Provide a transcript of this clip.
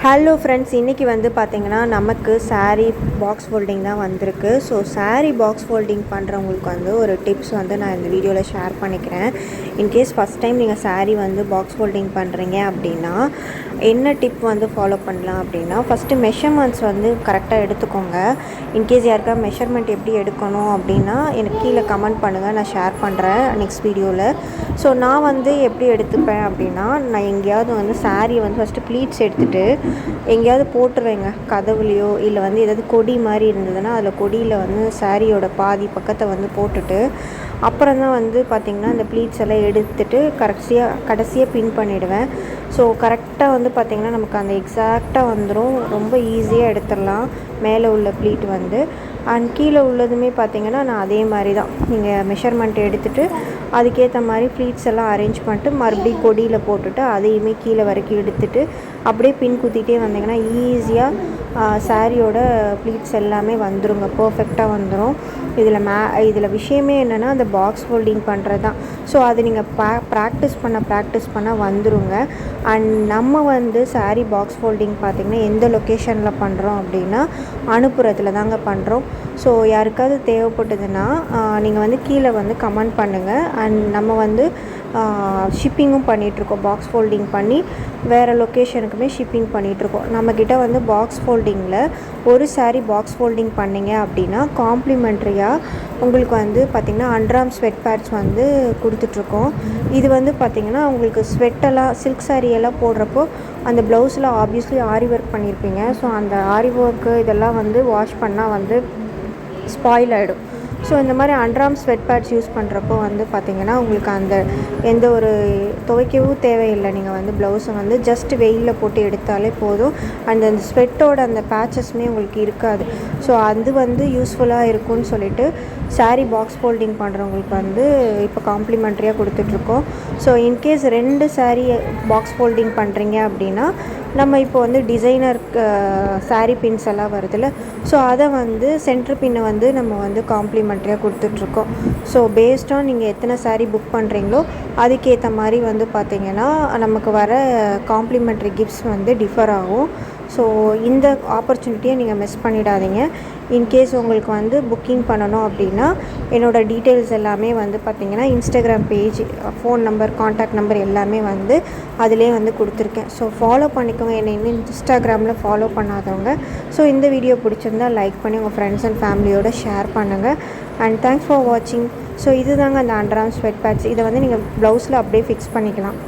Hello friends, இன்றைக்கி வந்து பார்த்திங்கன்னா நமக்கு saree பாக்ஸ் ஃபோல்டிங் தான் வந்திருக்கு. ஸோ saree பாக்ஸ் ஃபோல்டிங் பண்ணுறவங்களுக்கு வந்து ஒரு டிப்ஸ் வந்து நான் இந்த வீடியோவில் ஷேர் பண்ணிக்கிறேன். இன்கேஸ் ஃபஸ்ட் டைம் நீங்கள் saree வந்து பாக்ஸ் ஃபோல்டிங் பண்ணுறீங்க அப்படின்னா என்ன டிப் வந்து ஃபாலோ பண்ணலாம் அப்படின்னா, ஃபஸ்ட்டு மெஷர்மெண்ட்ஸ் வந்து கரெக்டாக எடுத்துக்கோங்க. இன்கேஸ் யாருக்கா மெஷர்மெண்ட் எப்படி எடுக்கணும் அப்படின்னா எனக்கு கீழே கமெண்ட் பண்ணுங்கள், நான் ஷேர் பண்ணுறேன் நெக்ஸ்ட் வீடியோவில். ஸோ நான் வந்து எப்படி எடுத்துப்பேன் அப்படின்னா, நான் எங்கேயாவது வந்து saree வந்து ஃபஸ்ட்டு ப்ளீட்ஸ் எடுத்துகிட்டு எங்கேயாவது போட்டுருவேங்க. கதவுலையோ இல்லை வந்து ஏதாவது கொடி மாதிரி இருந்ததுன்னா அதில் கொடியில் வந்து சாரியோட பாதி பக்கத்தை வந்து போட்டுட்டு அப்புறம் தான் வந்து பார்த்திங்கன்னா இந்த ப்ளீட்ஸ் எல்லாம் எடுத்துகிட்டு கடைசியாக பின் பண்ணிவிடுவேன். ஸோ கரெக்டாக வந்து பார்த்திங்கன்னா நமக்கு அந்த எக்ஸாக்டாக வந்துடும். ரொம்ப ஈஸியாக எடுத்துடலாம் மேலே உள்ள ப்ளீட் வந்து. அண்ட் கீழே உள்ளதுமே பார்த்திங்கன்னா நான் அதே மாதிரி தான், நீங்கள் மெஷர்மெண்ட் எடுத்துகிட்டு அதுக்கேற்ற மாதிரி ப்ளீட்ஸ் எல்லாம் அரேஞ்ச் பண்ணிட்டு மறுபடியும் கொடியில் போட்டுட்டு அதையுமே கீழே வரைக்கும் எடுத்துகிட்டு அப்படியே பின் குத்திட்டே வந்தீங்கன்னா ஈஸியாக சாரியோட ப்ளீட்ஸ் எல்லாமே வந்துருங்க, பர்ஃபெக்டாக வந்துடும். இதில் விஷயமே என்னென்னா அந்த பாக்ஸ் ஃபோல்டிங் பண்ணுறது தான். ஸோ அது நீங்கள் ப்ராக்டிஸ் பண்ண வந்துருங்க. அண்ட் நம்ம வந்து saree பாக்ஸ் ஃபோல்டிங் பார்த்திங்கன்னா எந்த லொக்கேஷனில் பண்ணுறோம் அப்படின்னா அனுப்புறத்தில் தாங்க பண்ணுறோம். ஸோ யாருக்காவது தேவைப்பட்டதுன்னா நீங்கள் வந்து கீழே வந்து கமெண்ட் பண்ணுங்கள். அண்ட் நம்ம வந்து ஷிப்பிங்கும் பண்ணிகிட்ருக்கோம். பாக்ஸ் ஃபோல்டிங் பண்ணி வேறு லொக்கேஷனுக்குமே ஷிப்பிங் பண்ணிகிட்ருக்கோம். நம்மக்கிட்ட வந்து பாக்ஸ் ஃபோல்டிங்கில் ஒரு saree பாக்ஸ் ஃபோல்டிங் பண்ணிங்க அப்படின்னா காம்ப்ளிமெண்ட்ரியாக உங்களுக்கு வந்து பார்த்திங்கன்னா அண்டர்ஆர்ம் ஸ்வெட் பேட்ஸ் வந்து கொடுத்துட்ருக்கோம். இது வந்து பார்த்திங்கன்னா உங்களுக்கு ஸ்வெட்டெல்லாம் சில்க் சாரியெல்லாம் போடுறப்போ அந்த ப்ளவுஸில் ஆப்வியஸ்லி ஆரி ஒர்க் பண்ணியிருப்பீங்க. ஸோ அந்த ஆரி ஒர்க்கு இதெல்லாம் வந்து வாஷ் பண்ணால் வந்து ஸ்பாயில் ஆகிடும். ஸோ இந்த மாதிரி அண்டர்ஆர்ம் ஸ்வெட் பேட்ஸ் யூஸ் பண்ணுறப்போ வந்து பார்த்திங்கன்னா உங்களுக்கு அந்த எந்த ஒரு துவைக்கவும் தேவையில்லை. நீங்கள் வந்து ப்ளவுஸை வந்து ஜஸ்ட் வெயிலில் போட்டு எடுத்தாலே போதும். அந்த ஸ்வெட்டோட அந்த பேச்சஸ்மே உங்களுக்கு இருக்காது. ஸோ அது வந்து யூஸ்ஃபுல்லாக இருக்கும்னு சொல்லிட்டு saree பாக்ஸ் ஃபோல்டிங் பண்ணுறவங்களுக்கு வந்து இப்போ காம்ப்ளிமெண்ட்ரியாக கொடுத்துட்ருக்கோம். So in case 2 saree box folding பண்ணுறீங்க அப்படின்னா நம்ம இப்போ வந்து டிசைனர் saree பின்ஸ் எல்லாம் வருதுல்ல, ஸோ அதை வந்து சென்டர் பின்னை வந்து நம்ம வந்து காம்ப்ளிமெண்ட்ரியாக கொடுத்துட்ருக்கோம். ஸோ பேஸ்டாக நீங்கள் எத்தனை saree புக் பண்ணுறீங்களோ அதுக்கேற்ற மாதிரி வந்து பார்த்திங்கன்னா நமக்கு வர காம்ப்ளிமெண்ட்ரி கிஃப்ட்ஸ் வந்து டிஃபர் ஆகும். ஸோ இந்த ஆப்பர்ச்சுனிட்டியை நீங்கள் மிஸ் பண்ணிடாதீங்க. இன்கேஸ் உங்களுக்கு வந்து புக்கிங் பண்ணணும் அப்படின்னா என்னோடய டீட்டெயில்ஸ் எல்லாமே வந்து பார்த்திங்கன்னா Instagram page, phone number, contact number எல்லாமே வந்து அதிலே வந்து கொடுத்துருக்கேன். ஸோ ஃபாலோ பண்ணிக்கோங்க. என்னை இன்னும் இன்ஸ்டாகிராமில் ஃபாலோ பண்ணாதவங்க. ஸோ இந்த வீடியோ பிடிச்சிருந்தா லைக் பண்ணி உங்கள் ஃப்ரெண்ட்ஸ் அண்ட் ஃபேமிலியோட ஷேர் பண்ணுங்கள். அண்ட் தேங்க்ஸ் ஃபார் வாட்சிங். ஸோ இதுதாங்க அந்த அண்டர்ஆர்ம் ஸ்வெட் பேட்ஸ். இதை வந்து நீங்கள் ப்ளவுஸில் அப்படியே ஃபிக்ஸ் பண்ணிக்கலாம்.